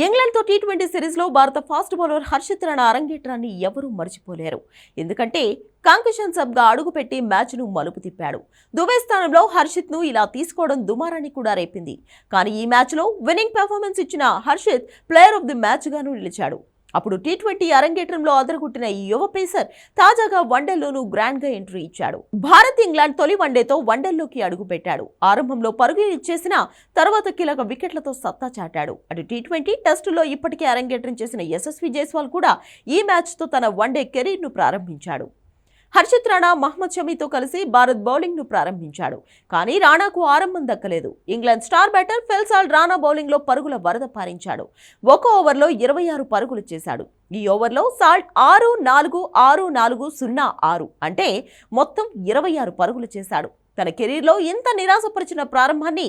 ఇంగ్లాండ్తో T20 సిరీస్లో భారత fast bowler Harshit Rana అరంగేట్రాన్ని ఎవరూ మర్చిపోలేరు. ఎందుకంటే కాంకషన్ సబ్గా అడుగుపెట్టి మ్యాచ్ను మలుపు తిప్పాడు. దుబే స్థానంలో హర్షిత్ను ఇలా తీసుకోవడం దుమారాన్ని కూడా రేపింది. కానీ ఈ మ్యాచ్లో విన్నింగ్ పెర్ఫార్మెన్స్ ఇచ్చిన Harshit player of the match గాను నిలిచాడు. అప్పుడు టీ20 అరంగేట్రంలో అదరగొట్టిన ఈ యువ పేసర్ తాజాగా వన్డేల్లోనూ గ్రాండ్ గా ఎంట్రీ ఇచ్చాడు. భారత్ ఇంగ్లాండ్ తొలి వన్డేతో వన్డేల్లోకి అడుగుపెట్టాడు. ఆరంభంలో పరుగులు ఇచ్చేసిన తర్వాత కీలక వికెట్లతో సత్తా చాటాడు. అటు టీ20 టెస్టులో ఇప్పటికే అరంగేట్రం చేసిన యశస్వి జైస్వాల్ కూడా ఈ మ్యాచ్తో తన వన్డే కెరీర్ను ప్రారంభించాడు. హర్షిత్ రాణా మహ్మద్ షమీతో కలిసి భారత్ బౌలింగ్ను ప్రారంభించాడు. కానీ రాణాకు ఆరంభం దక్కలేదు. ఇంగ్లాండ్ స్టార్ బ్యాటర్ ఫెల్సాల్ రాణా బౌలింగ్లో పరుగుల వరద పారించాడు. ఒక ఓవర్లో 26 పరుగులు చేశాడు. ఈ ఓవర్లో సాల్ట్ 6-4-6-4-0-6 అంటే మొత్తం 26 పరుగులు చేశాడు. తన కెరీర్లో ఇంత నిరాశపరిచిన ప్రారంభాన్ని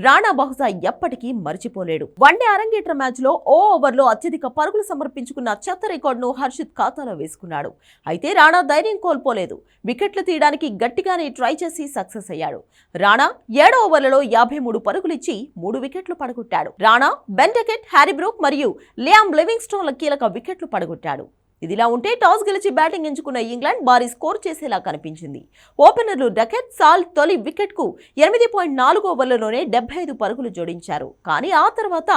రాణా బహుశా ఎప్పటికీ మర్చిపోలేడు. వన్డే అరంగేట్ర మ్యాచ్లో ఓ ఓవర్లో అత్యధిక పరుగులు సమర్పించుకున్న చెత్త రికార్డును హర్షిత్ ఖాతాలో వేసుకున్నాడు. అయితే రాణా ధైర్యం కోల్పోలేదు. వికెట్లు తీయడానికి గట్టిగానే ట్రై చేసి సక్సెస్ అయ్యాడు. రాణా 7 ఓవర్లలో 53 పరుగులిచ్చి 3 వికెట్లు పడగొట్టాడు. Rana, Ben Duckett, Harry Brook మరియు లియామ్ లివింగ్స్టోన్ల కీలక వికెట్లు పడగొట్టాడు. ఇదిలా ఉంటే టాస్ గెలిచి బ్యాటింగ్ ఎంచుకున్న ఇంగ్లాండ్ భారీ స్కోర్ చేసేలా కనిపించింది. ఓపెనర్లు డకెట్, సాల్ట్ తొలి వికెట్కు 8.4 ఓవర్లలోనే 75 పరుగులు జోడించారు. కానీ ఆ తర్వాత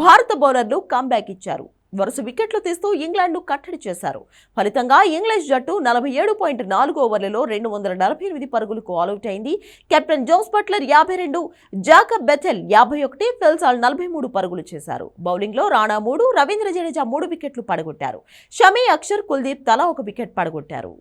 భారత బౌలర్లు కమ్బ్యాక్ ఇచ్చారు. వరుస వికెట్లు తీస్తూ ఇంగ్లాండ్ను కట్టడి చేశారు. ఫలితంగా ఇంగ్లీష్ జట్టు 47.4 ఓవర్లలో 248 పరుగులకు ఆలౌట్ అయింది. Captain Jos Buttler 52, Jacob Bethell 51, Phil Salt 43 పరుగులు చేశారు. బౌలింగ్లో రాణా 3, రవీంద్ర జడేజా 3 వికెట్లు పడగొట్టారు. షమీ, అక్షర్, కుల్దీప్ తలా ఒక వికెట్ పడగొట్టారు.